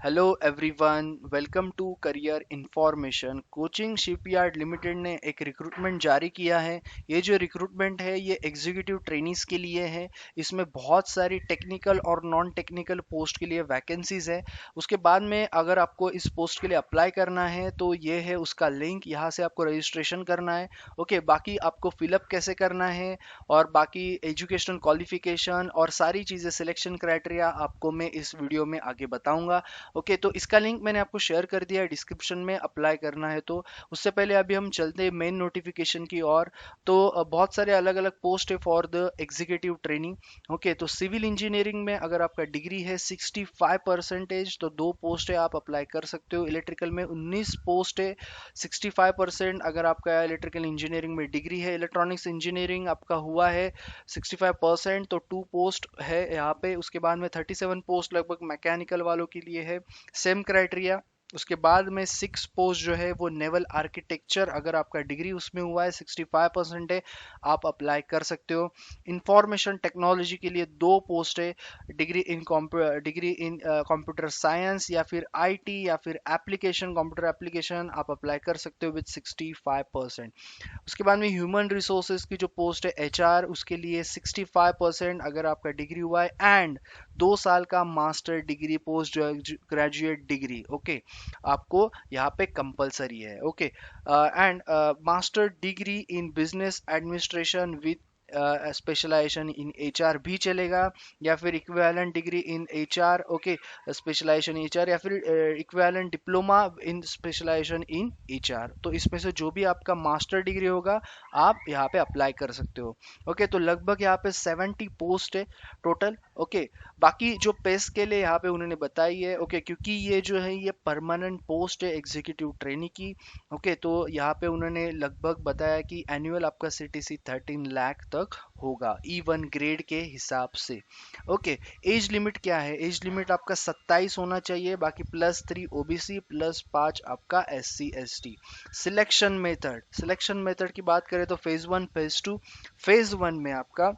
Hello everyone, welcome to career information. Cochin shipyard limited ने एक recruitment जारी किया है। ये जो रिक्रूटमेंट है ये एग्जीक्यूटिव ट्रेनीज के लिए है। इसमें बहुत सारी टेक्निकल और नॉन टेक्निकल पोस्ट के लिए वैकेंसीज है। उसके बाद में अगर आपको इस पोस्ट के लिए अप्लाई करना है तो ये है उसका लिंक, यहाँ से आपको रजिस्ट्रेशन करना है। ओके, बाकी आपको फिलअप कैसे करना है और बाकी एजुकेशनल क्वालिफिकेशन और सारी चीज़ें, सिलेक्शन क्राइटेरिया आपको मैं इस वीडियो में आगे बताऊंगा। ओके, तो इसका लिंक मैंने आपको शेयर कर दिया है डिस्क्रिप्शन में, अप्लाई करना है तो। उससे पहले अभी हम चलते हैं मेन नोटिफिकेशन की ओर। तो बहुत सारे अलग अलग पोस्ट है for the executive training. Okay, तो सिविल इंजीनियरिंग में अगर आपका डिग्री है 65% तो दो पोस्ट है, आप अप्लाई कर सकते हो। इलेक्ट्रिकल में 19 पोस्ट है, 65%। अगर आपका इलेक्ट्रिकल इंजीनियरिंग में डिग्री है, इलेक्ट्रॉनिक्स इंजीनियरिंग आपका हुआ है 65% तो 2 पोस्ट है यहाँ पे। उसके बाद में 37 पोस्ट लगभग मैकेनिकल वालों के लिए है, सेम क्राइटेरिया। उसके बाद में 6 पोस्ट जो है वो नेवल आर्किटेक्चर, अगर आपका डिग्री उसमें हुआ है 65% है, आप अप्लाई कर सकते हो। इंफॉर्मेशन टेक्नोलॉजी के लिए 2 पोस्ट है, डिग्री इन कंप्यूटर साइंस या फिर आईटी या फिर एप्लीकेशन, कंप्यूटर एप्लीकेशन, आप अप्लाई कर सकते हो विद 65%। उसके बाद में ह्यूमन रिसोर्सेज की जो पोस्ट है एचआर, उसके लिए 65% अगर आपका डिग्री हुआ है एंड 2 साल का master degree, post graduate degree. Okay, आपको यहाँ पे कंपलसरी है। Okay, and master degree in business administration with specialisation in HR भी चलेगा, या फिर equivalent degree in HR. Okay, specialisation HR या फिर equivalent diploma in specialisation in HR. तो इसमें से जो भी आपका मास्टर डिग्री होगा आप यहाँ पे अप्लाई कर सकते हो। ओके, तो लगभग यहाँ पे 70 पोस्ट है टोटल। ओके, बाकी जो पे स्केल है यहाँ पे उन्होंने बताई है। ओके, क्योंकि ये जो है ये परमानेंट पोस्ट है एग्जीक्यूटिव ट्रेनी की। ओके, तो यहाँ पे उन्होंने लगभग बताया कि एनुअल आपका सीटीसी 13 लाख तक होगा ई1 ग्रेड के हिसाब से। ओके, एज लिमिट क्या है? एज लिमिट आपका 27 होना चाहिए, बाकी +3 ओबीसी, +5 आपका SC ST। सिलेक्शन मेथड की बात करें तो फेज 1 फेज 2। फेज 1 में आपका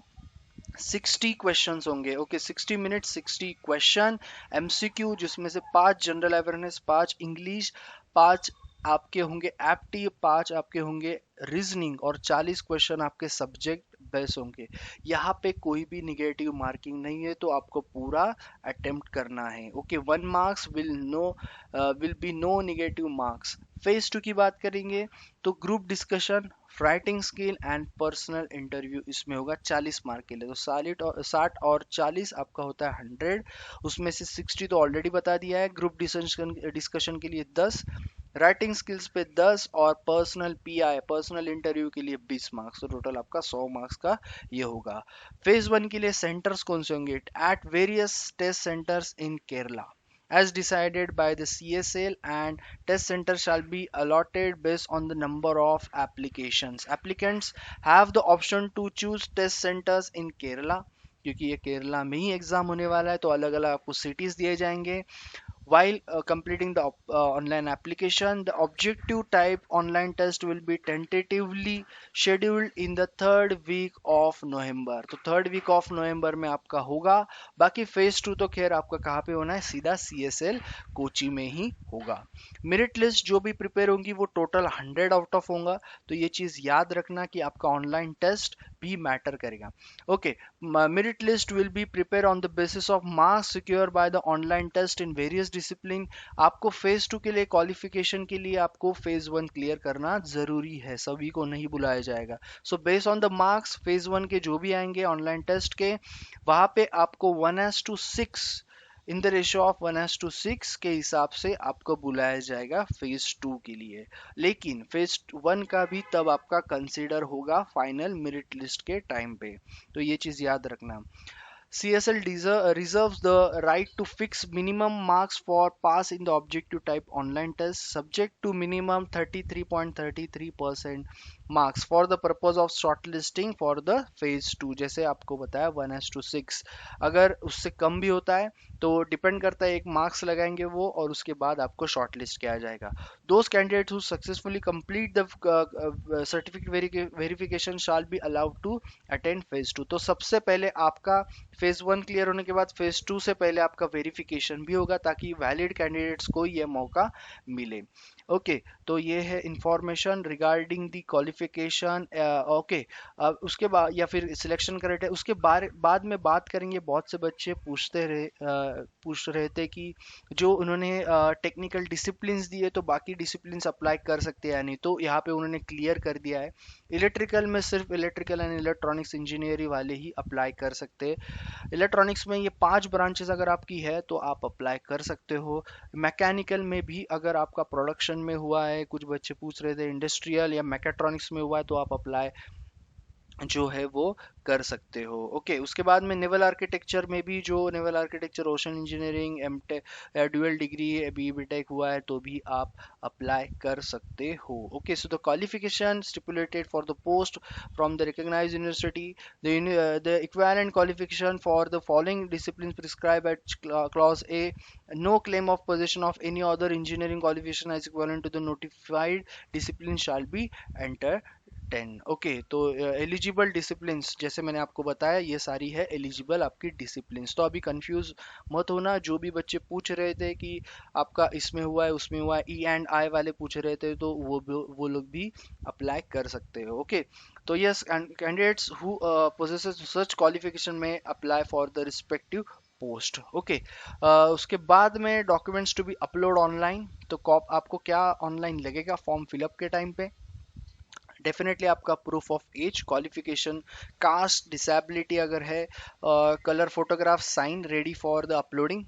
60 क्वेश्चंस होंगे। ओके, 60 मिनट 60 क्वेश्चन, एमसीक्यू, जिसमें से 5 जनरल अवेयरनेस, 5 इंग्लिश, 5 आपके होंगे एप्टी, 5 आपके होंगे रीजनिंग और 40 क्वेश्चन आपके सब्जेक्ट बेस होंगे। यहाँ पे कोई भी निगेटिव मार्किंग नहीं है, तो आपको पूरा अटेम्प्ट करना है। Okay, 1 marks will be no negative marks. Phase 2 की बात करेंगे तो group discussion, writing skill and personal interview इसमें होगा 40 मार्क के लिए। तो 60 और 40 आपका होता है 100। उसमें से 60 तो ऑलरेडी बता दिया है। ग्रुप डिस्कशन डिस्कशन के लिए 10, राइटिंग स्किल्स पे 10 और पर्सनल पीआई, पर्सनल इंटरव्यू के लिए 20 मार्क्स। तो टोटल आपका 100 मार्क्स का ये होगा। फेज 1 के लिए सेंटर्स कौन से होंगे? At various test centres in Kerala as decided by the CSL, and test center shall be allotted based on the number of applications. Applicants have the option to choose test centers in Kerala, क्योंकि ये केरला में ही exam होने वाला है तो अलग अलग आपको सिटीज दिए जाएंगे। While completing the online application, the objective type online test will be tentatively scheduled in the third week of November. तो थर्ड वीक ऑफ नवंबर में आपका होगा। बाकी फेज 2 तो खैर आपका कहाँ पे होना है, सीधा CSL कोची में ही होगा। मेरिट लिस्ट जो भी प्रिपेयर होंगी वो टोटल 100 आउट ऑफ होगा। तो ये चीज़ याद रखना कि आपका ऑनलाइन टेस्ट भी मैटर करेगा। Okay, merit list will be prepared on the basis of marks secured by the online test in various discipline। आपको फेज 2 के लिए क्वालिफिकेशन के लिए आपको फेज 1 क्लियर करना जरूरी है, सभी को नहीं बुलाया जाएगा। So based on the marks phase 1 के जो भी आएंगे ऑनलाइन टेस्ट के, वहां पे आपको 1:6 इन द रेशियो ऑफ 1:6 के हिसाब से आपको बुलाया जाएगा फेज 2 के लिए। लेकिन फेज 1 का भी तब आपका कंसिडर होगा फाइनल मेरिट लिस्ट के टाइम पे। तो ये चीज याद रखना। CSL reserves the right to fix minimum marks for pass in the objective type online test, subject to minimum 33.33% marks for the purpose of shortlisting for the phase 2। जैसे आपको बताया 1:6, अगर उससे कम भी होता है तो डिपेंड करता है, एक मार्क्स लगाएंगे वो और उसके बाद आपको शॉर्ट लिस्ट किया जाएगा। Those candidate who successfully complete the certificate verification shall be allowed to attend phase 2। तो सबसे पहले आपका फेज 1 क्लियर होने के बाद फेज 2 से पहले आपका वेरिफिकेशन भी होगा, ताकि वैलिड कैंडिडेट्स को ये मौका मिले। ओके, तो ये है information regarding the qualification. Okay, अब उसके बाद या फिर सिलेक्शन क्राइटेरिया उसके बाद में बात करेंगे। बहुत से बच्चे पूछ रहे थे कि जो उन्होंने टेक्निकल डिसिप्लिन्स दिए तो बाकी डिसिप्लिन्स अप्लाई कर सकते हैं या नहीं, तो यहाँ पे उन्होंने क्लियर कर दिया है। इलेक्ट्रिकल में सिर्फ इलेक्ट्रिकल एंड इलेक्ट्रॉनिक्स इंजीनियरिंग वाले ही अप्लाई कर सकते हैं। इलेक्ट्रॉनिक्स में ये 5 ब्रांचेस अगर आपकी है तो आप अप्लाई कर सकते हो। मैकेनिकल में भी अगर आपका प्रोडक्शन में हुआ है, कुछ बच्चे पूछ रहे थे इंडस्ट्रियल या मैकेट्रॉनिक्स में हुआ है, तो आप अप्लाई जो है वो कर सकते हो। ओके, उसके बाद में नेवल आर्किटेक्चर में भी, जो naval architecture ocean engineering MTech dual degree BTech हुआ है तो भी आप अप्लाई कर सकते हो। Okay, so the qualification stipulated for the post from the recognised university, the equivalent qualification for the following discipline prescribe at clause A, no claim of possession of any other engineering qualification as equivalent to the notified discipline shall be entered 10। Okay, तो eligible disciplines जैसे मैंने आपको बताया ये सारी है eligible आपकी disciplines. तो अभी कंफ्यूज मत होना, जो भी बच्चे पूछ रहे थे कि आपका इसमें हुआ है उसमें हुआ है, ई एंड आई वाले पूछ रहे थे, तो वो लोग भी अप्लाई कर सकते हो। ओके, तो yes, candidates who possesses such qualification में apply for the respective post. Okay, उसके बाद में documents to be upload online. तो आपको क्या ऑनलाइन लगेगा फॉर्म फिलअप के टाइम पे? डेफिनेटली आपका proof of age, qualification, caste, disability अगर है, colour photograph sign ready for the uploading,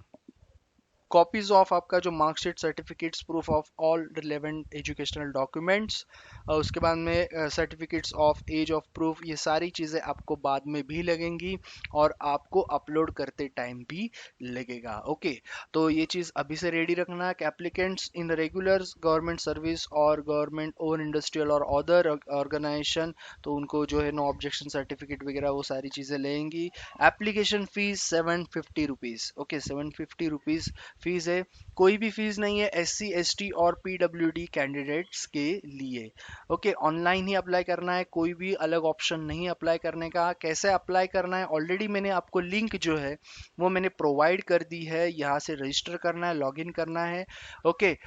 copies of आपका जो marksheet, certificates, proof of all relevant educational documents, उसके बाद में certificates of as of proof, ये सारी चीज़ें आपको बाद में भी लगेंगी और आपको अपलोड करते टाइम भी लगेगा। ओके, तो ये चीज़ अभी से रेडी रखना कि applicants in the regular government service और गवर्नमेंट ओन इंडस्ट्रियल और अदर ऑर्गेनाइजेशन, तो उनको जो है नो ऑब्जेक्शन सर्टिफिकेट वगैरह वो सारी चीज़ें लेंगी। Application fees 750 rupees. Okay, 750 rupees fees है, कोई भी फीस नहीं है SC ST और PWD कैंडिडेट्स के लिए। ओके, ऑनलाइन ही अप्लाई करना है, कोई भी अलग ऑप्शन नहीं अप्लाई करने का। कैसे अप्लाई करना है, ऑलरेडी मैंने आपको लिंक जो है वो मैंने प्रोवाइड कर दी है, यहाँ से रजिस्टर करना है, लॉगिन करना है। ओके,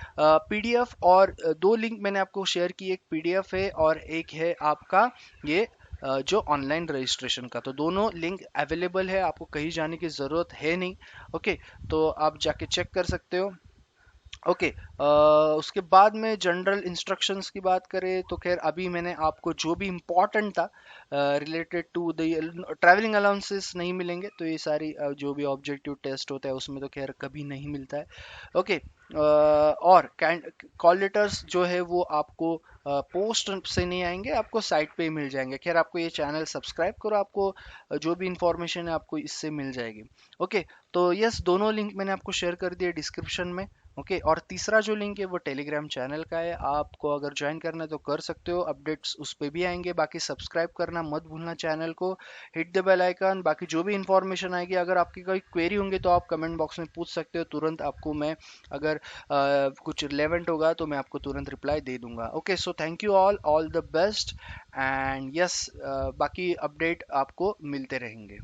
PDF और दो लिंक मैंने आपको शेयर की, एक PDF है और एक है आपका ये जो ऑनलाइन रजिस्ट्रेशन का। तो दोनों लिंक अवेलेबल है, आपको कहीं जाने की ज़रूरत है नहीं। ओके, तो आप जाके चेक कर सकते हो। ओके, उसके बाद में जनरल इंस्ट्रक्शंस की बात करें तो खैर अभी मैंने आपको जो भी इम्पोर्टेंट था related to the travelling allowances नहीं मिलेंगे, तो ये सारी जो भी ऑब्जेक्टिव टेस्ट होता है उसमें तो खैर कभी नहीं मिलता है। ओके, और कॉल लेटर्स जो है वो आपको पोस्ट से नहीं आएंगे, आपको साइट पे ही मिल जाएंगे। खैर आपको ये चैनल सब्सक्राइब करो, आपको जो भी इंफॉर्मेशन है आपको इससे मिल जाएगी। ओके, तो यस, दोनों लिंक मैंने आपको शेयर कर दिए डिस्क्रिप्शन में। ओके, और तीसरा जो लिंक है वो टेलीग्राम चैनल का है, आपको अगर ज्वाइन करना है तो कर सकते हो, अपडेट्स उस पर भी आएंगे। बाकी सब्सक्राइब करना मत भूलना चैनल को, हिट द बेल आइकन। बाकी जो भी इंफॉर्मेशन आएगी, अगर आपकी कोई क्वेरी होंगे तो आप कमेंट बॉक्स में पूछ सकते हो, तुरंत आपको मैं अगर कुछ रिलेवेंट होगा तो मैं आपको तुरंत रिप्लाई दे दूंगा। Okay, so thank you all the best and yes, बाकी अपडेट आपको मिलते रहेंगे।